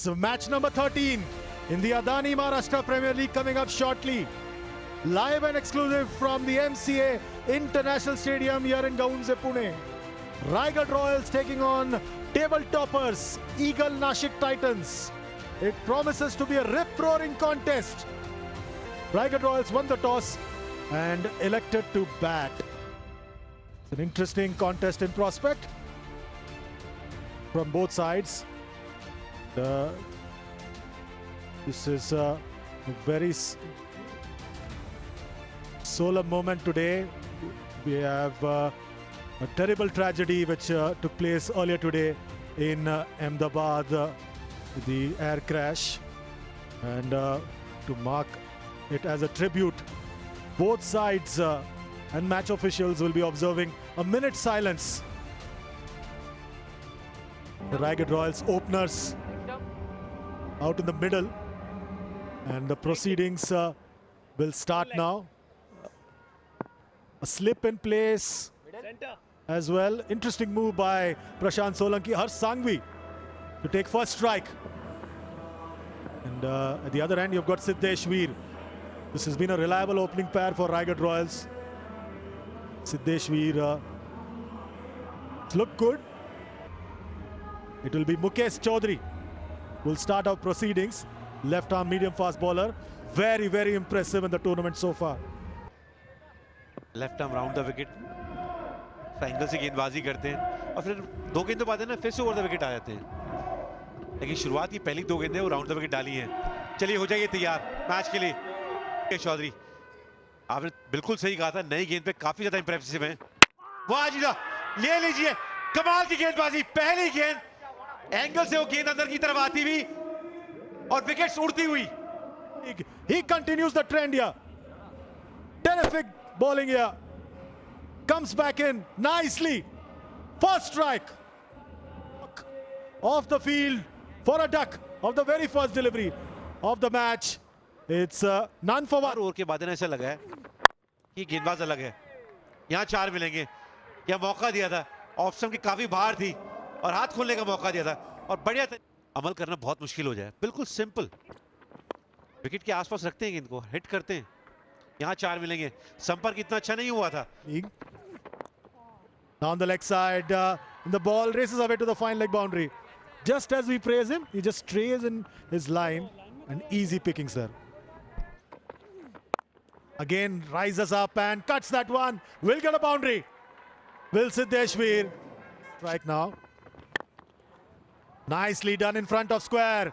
It's match number 13 in the Adani Maharashtra Premier League coming up shortly. Live and exclusive from the MCA International Stadium here in Gaunze, Pune. Raigad Royals taking on table toppers Eagle Nashik Titans. It promises to be a rip-roaring contest. Raigad Royals won the toss and elected to bat. It's an interesting contest in prospect from both sides. This is a very solemn moment today. We have a terrible tragedy which took place earlier today in Ahmedabad, the air crash, and to mark it as a tribute, both sides and match officials will be observing a minute's silence. The Raigad Royals openers out in the middle, and the proceedings will start now. A slip in place as well. Interesting move by Prashant Solanki. Harsh Sanghvi to take first strike. And at the other end, you've got Siddesh Veer. This has been a reliable opening pair for Raigad Royals. Siddesh Veer look good. It will be Mukesh Chaudhary who will start our proceedings. Left arm medium fast bowler. Very, very impressive in the tournament so far. Left arm round the wicket, angle से गेंदबाजी करते हैं और फिर दो गेंदों बाद है ना फिर से ओवर द विकेट आ जाते हैं। लेकिन शुरुआत की पहली दो गेंदें वो राउंड द विकेट डाली हैं। चलिए हो जाइए तैयार मैच के लिए। चौधरी आपने बिल्कुल सही कहा था, नई गेंद पे काफी ज्यादा इंप्रेसिव है। वाह जी वाह, ले लीजिए, कमाल की गेंदबाजी। पहली गेंद एंगल से वो गेंद अंदर की तरफ आती हुई और विकेट्स उड़ती हुई। He continues the trend here. Terrific bowling here. Comes back in nicely. First strike off the field for a duck of the very first delivery of the match. It's none for one. Over के बाद ऐसा लगा है कि गेंदबाज अलग है। यहाँ चार मिलेंगे, यह मौका दिया था, ऑप्शन की काफी बाहर थी और हाथ खोलने का मौका दिया था और बढ़िया अमल करना बहुत मुश्किल हो जाए। बिल्कुल सिंपल, विकेट के आसपास रखते हैं गेंद को, हिट करते हैं। यहाँ चार मिलेंगे, संपर्क इतना अच्छा नहीं हुआ था। Down the leg side, the ball races away to the fine leg boundary. Just as we praise him, he just strays in his line, and easy pickings there. Again rises up and cuts that one. Will get a boundary. Will Siddesh Veer strike now? Nicely done in front of square.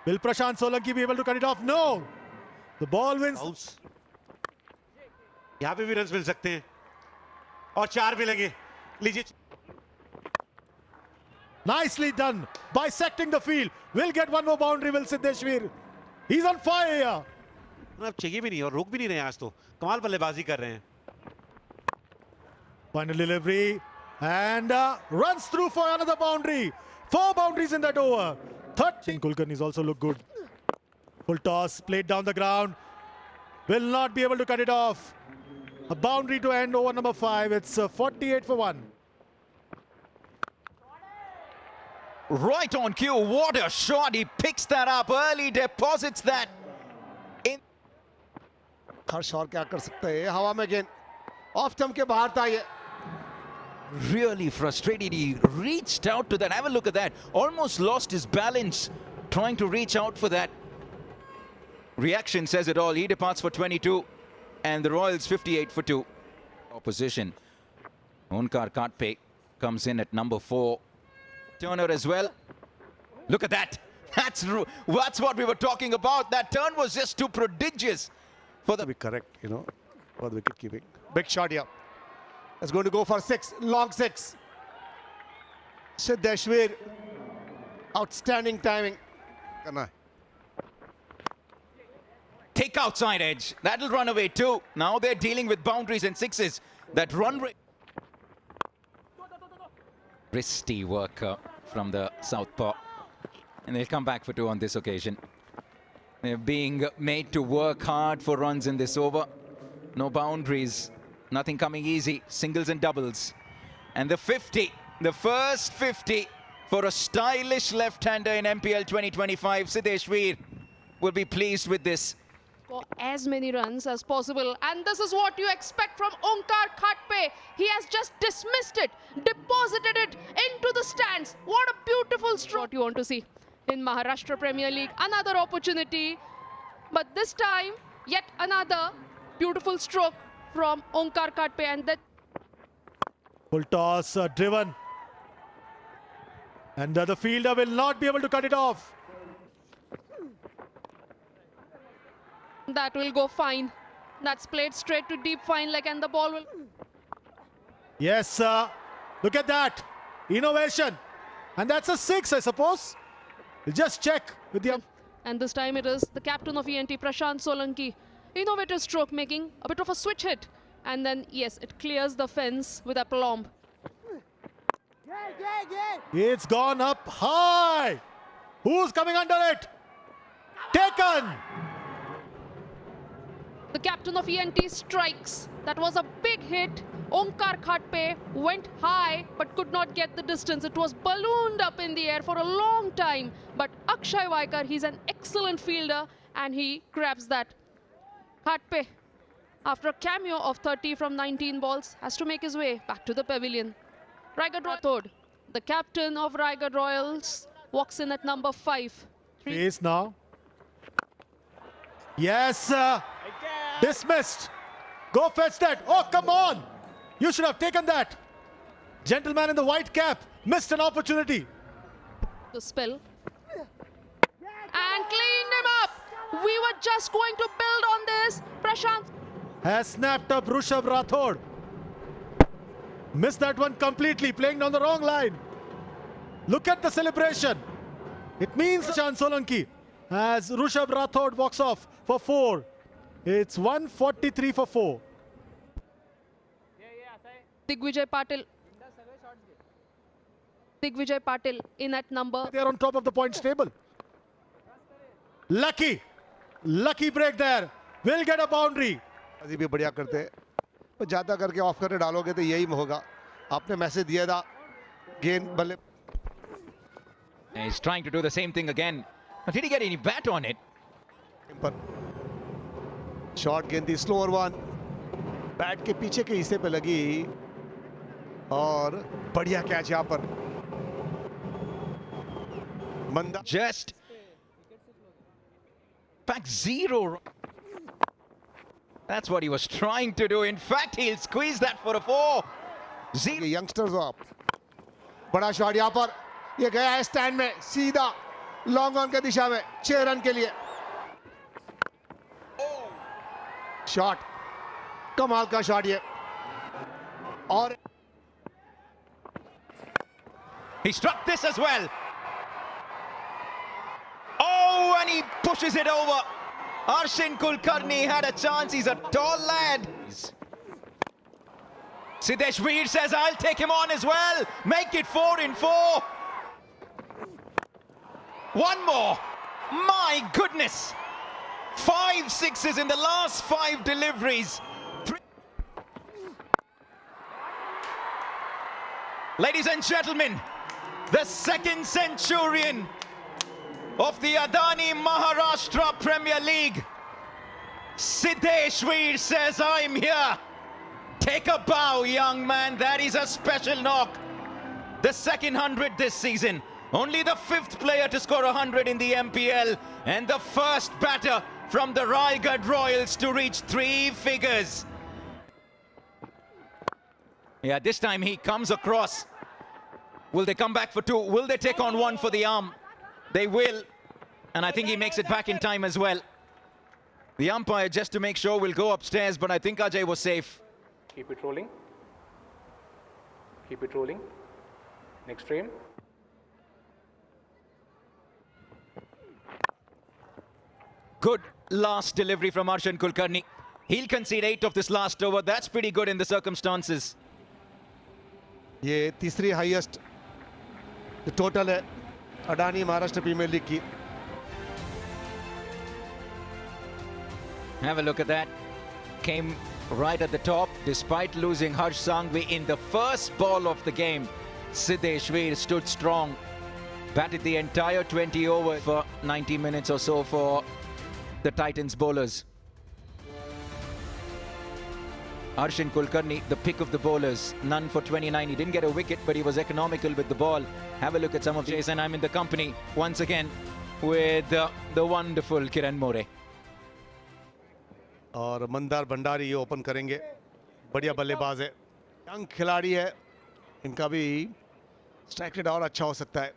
Will Prashant Solanki be able to cut it off? No. The ball wins. यहाँ पे भी run मिल सकते हैं और चार मिलेंगे। लीजिए, nicely done, bisecting the field. Will get one more boundary. Will Siddesh Veer. He's on fire. अब चाहिए भी नहीं और रोक भी नहीं रहे हैं। आज तो कमाल बल्लेबाजी कर रहे हैं। Final delivery and runs through for another boundary. 4 boundaries in that over. Third, Kulkarni's also look good. Full toss played down the ground. Will not be able to cut it off. A boundary to end over number 5. It's 48 for 1. Right on cue. What a shot. He picks that up early, deposits that in. हर्ष और क्या कर सकते हैं? हवा में गेंद of stump के बाहर था ये। Really frustrated. He reached out to that. Have a look at that. Almost lost his balance trying to reach out for that. Reaction says it all. He departs for 22 and the Royals 58 for 2. Opposition. Onkar Katpe comes in at number 4. Turner as well. Look at that. That's what we were talking about. That turn was just too prodigious for the... Be correct, for the wicket keeping. Big shot here. It's going to go for 6, long 6. Siddesh Veer, outstanding timing. Take outside edge. That'll run away too. Now they're dealing with boundaries and sixes. That run rate. Risky work from the southpaw. And they'll come back for 2 on this occasion. They're being made to work hard for runs in this over. No boundaries. Nothing coming easy. Singles and doubles. And the 50. The first 50 for a stylish left-hander in MPL 2025. Siddesh Veer will be pleased with this. For as many runs as possible, and this is what you expect from Onkar Khatpe. He has just dismissed it, deposited it into the stands. What a beautiful stroke. What you want to see in Maharashtra Premier League. Another opportunity, but this time yet another beautiful stroke from Onkar Khatpe, and that Full toss driven. And the fielder will not be able to cut it off. will go fine. That's played straight to deep fine leg, and the ball will. Yes, look at that. Innovation. And that's a 6, I suppose. We'll just check with the... And this time it is the captain of ENT, Prashant Solanki. Innovative stroke, making a bit of a switch hit. And then, yes, it clears the fence with aplomb. It's gone up high. Who's coming under it? Taken. The captain of ENT strikes. That was a big hit. Onkar Khatpe went high but could not get the distance. It was ballooned up in the air for a long time. But Akshay Vaikar, he's an excellent fielder and he grabs that. Khatpe, after a cameo of 30 from 19 balls, has to make his way back to the pavilion. Raigad Rathod, the captain of Raigad Royals, walks in at number 5. Pace now. Yes, dismissed. Go fetch that. Oh, come on. You should have taken that. Gentleman in the white cap missed an opportunity. The spell. And cleaned him up. We were just going to build on this. Prashant Has snapped up Rushabh Rathod. Missed that one completely, playing down the wrong line. Look at the celebration. It means Prashant Solanki as Rushabh Rathod walks off for 4. It's 143 for 4. Digvijay Patil. Digvijay Patil in at number. They are on top of the points table. Lucky break there. Will get a boundary. अभी भी बढ़िया करते हैं, पर ज़्यादा करके of करके डालोगे तो यही होगा. आपने मैसेज दिया था गेंद बल्ले. He's trying to do the same thing again. But did he get any bat on it? पर शॉर्ट गेंद थी, स्लोअर वन, बैट के पीछे के हिस्से पे लगी और बढ़िया कैच यहाँ पर. मंदा Just back 0. That's what he was trying to do. In fact, he'll squeeze that for a 4. ये यंगस्टर्स आप. बड़ा शॉट यहाँ पर, ये गया है स्टैंड में सीधा लॉन्ग ऑन के दिशा में 6 रन के लिए. शॉट, कमाल का शॉट ये. और He struck this as well. Oh, and he pushes it over. Arshin Kulkarni had a chance. He's a tall lad. Siddesh Veer says, I'll take him on as well. Make it 4 in 4. One more. My goodness. 5 sixes in the last 5 deliveries. Ladies and gentlemen, the second centurion of the Adani Maharashtra Premier League, Siddesh Veer says, I'm here. Take a bow, young man. That is a special knock. The second 100 this season. Only the 5th player to score 100 in the MPL and the first batter from the Raigad Royals to reach 3 figures. Yeah, this time he comes across. Will they come back for 2? Will they take on 1 for the arm? They will. And I think he makes it back in time as well. The umpire, just to make sure, will go upstairs, but I think Ajay was safe. Keep it rolling. Keep it rolling. Next frame. Good last delivery from Arshan Kulkarni. He'll concede 8 of this last over. That's pretty good in the circumstances. ये तीसरी highest total है Adani Maharashtra premiere league की. Have a look at that. Came right at the top despite losing Harsh Sanghvi in the first ball of the game. Siddesh Veer stood strong batted the entire 20 over for 90 minutes or so for the Titans bowlers. Arshin Kulkarni, the pick of the bowlers, none for 29. He didn't get a wicket, but he was economical with the ball. Have a look at some of these, and I'm in the company once again with the wonderful Kiran More. और मंदार भंडारी ये open करेंगे, बढ़िया बल्लेबाज है, young खिलाड़ी है, इनका भी स्ट्राइक रेट और अच्छा हो सकता है.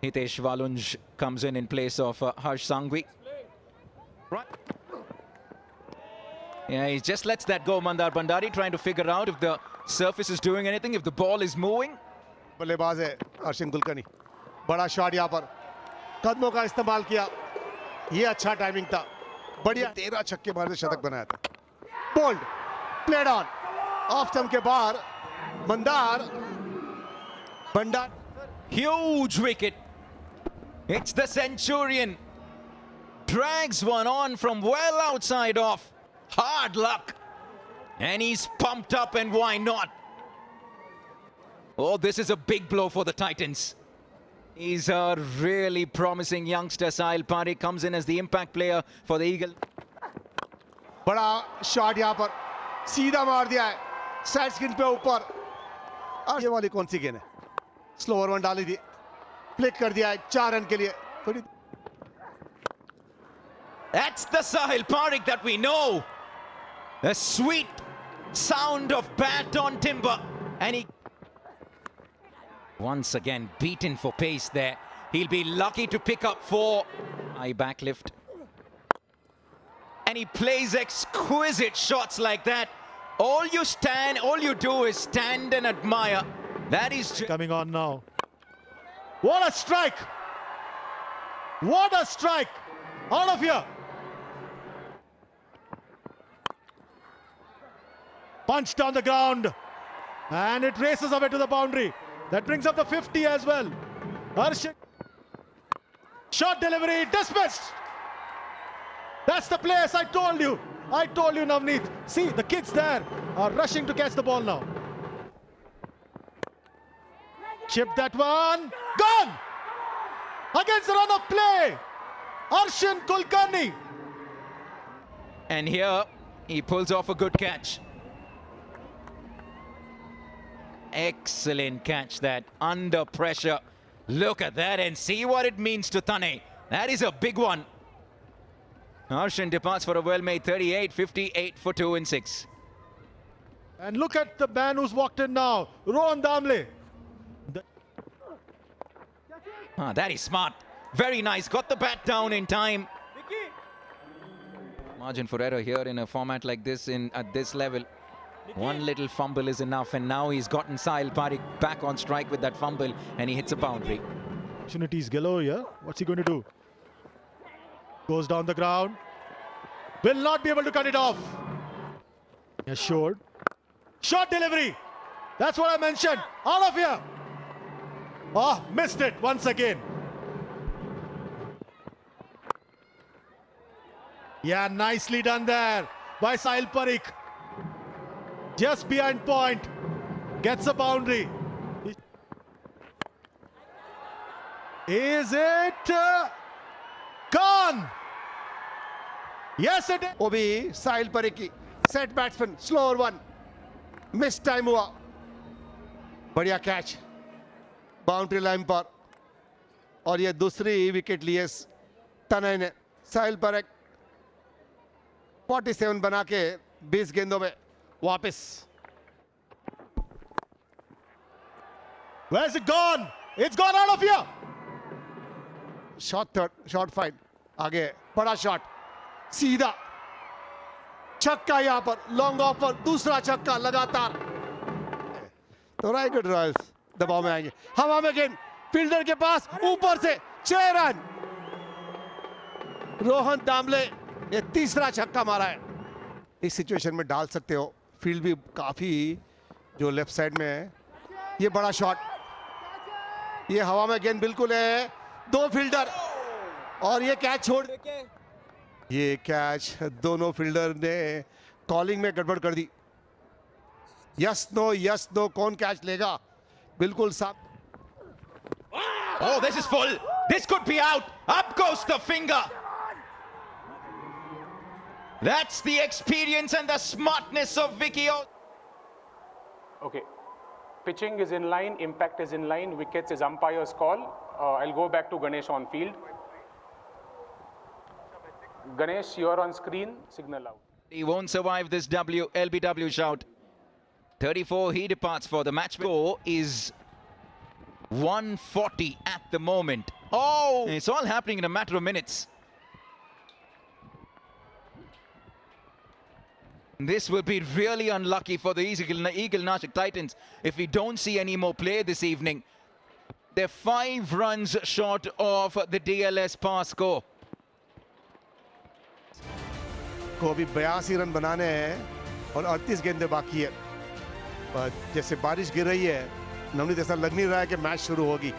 Hitesh Walunj comes in place of Harsh Sanghvi. Right. Yeah, he just lets that go, Mandar Bhandari, trying to figure out if the surface is doing anything, if the ball is moving. बल्लेबाज है अर्शिन कुलकर्णी, बड़ा shot यहाँ पर, कदमों का इस्तेमाल किया, ये अच्छा टाइमिंग था, बढ़िया 13 छक्के मारने शतक बनाया था. Bold played on, off stump के बाहर मंदार भंडार. Huge wicket. It's the Centurion. Drags one on from well outside off. Hard luck. And he's pumped up, and why not? Oh, this is a big blow for the Titans. He's a really promising youngster. Sahil Parekh comes in as the impact player for the Eagle. बड़ा shot यहाँ पर सीधा मार दिया है, side skin पे ऊपर. और ये वाली कौन सी गेंद है? स्लो ओवर वन डाली थी, फ्लिक कर दिया है 4 रन के लिए. थोड़ी That's the Sahil Parekh that we know. The sweet sound of bat on timber. And he once again beaten for pace there. He'll be lucky to pick up 4. High backlift. And he plays exquisite shots like that. All you do is stand and admire. That is Coming on now. What a strike! What a strike! Out of here! Punch down the ground. And it races away to the boundary. That brings up the 50 as well. Harshit. Shot delivery dismissed. That's the place I told you. I told you, Navneet. See, the kids there are rushing to catch the ball now. Chip that one. Gone! Against the run of play. Arshin Kulkarni. And here he pulls off a good catch. Excellent catch that, under pressure. Look at that and see what it means to Thane. That is a big one. Arshin departs for a well-made 38, 58 for 2 and 6. And look at the man who's walked in now. Rohan Damle. That is smart. Very nice. Got the bat down in time. Margin for error here in a format like this, at this level. One little fumble is enough, and now he's gotten Sahil Parekh back on strike with that fumble, and he hits a boundary. Opportunities galore here. What's he going to do? Goes down the ground. Will not be able to cut it off. Assured. Shot delivery. That's what I mentioned. Out of here. Oh, missed it once again. Yeah, nicely done there by Sahil Parekh. Just behind point. Gets a boundary. Is it gone? Yes, it is. वो भी साहिल परेख की set batsman, slow over one, miss time हुआ, बढ़िया catch boundary line पर. और ये दूसरी विकेट लिए तनय ने. साहिल परेख 47 बना के 20 गेंदों में वापस. Where's it gone? It's gone out of here. Shot third, shot fight, आगे बड़ा शॉट, सीधा छक्का. यहां पर लॉन्ग ऑफ पर दूसरा छक्का लगातार. तो रायगढ़ रॉयल्स दबाव में आएंगे. हवा में गेंद फील्डर के पास, ऊपर से 6 रन. रोहन दामले ये तीसरा छक्का मारा है. इस सिचुएशन में डाल सकते हो. फील्ड भी काफी जो लेफ्ट साइड में है. ये बड़ा शॉट, ये हवा में गेंद बिल्कुल है. 2 फील्डर और ये कैच छोड़. ये कैच दोनों फील्डर ने कॉलिंग में गड़बड़ कर दी. यस नो कौन कैच लेगा, बिल्कुल साफ. Oh, this is full. This could be out. Up goes the finger. That's the experience and the smartness of Vicky. Okay. Pitching is in line, impact is in line, wickets is umpire's call. I'll go back to Ganesh on field. Ganesh, you're on screen, signal out. He won't survive this LBW shout. 34 he departs for. The match score is 140 at the moment. Oh, it's all happening in a matter of minutes. This will be really unlucky for the Eagle Nashik Titans if we don't see any more play this evening. They're 5 runs short of the DLS pass score. को अभी 82 run बनाने हैं और 38 गेंदें बाकी है। पर जैसे बारिश गिर रही है, नवनीत ऐसा लग नहीं रहा है कि मैच शुरू होगी।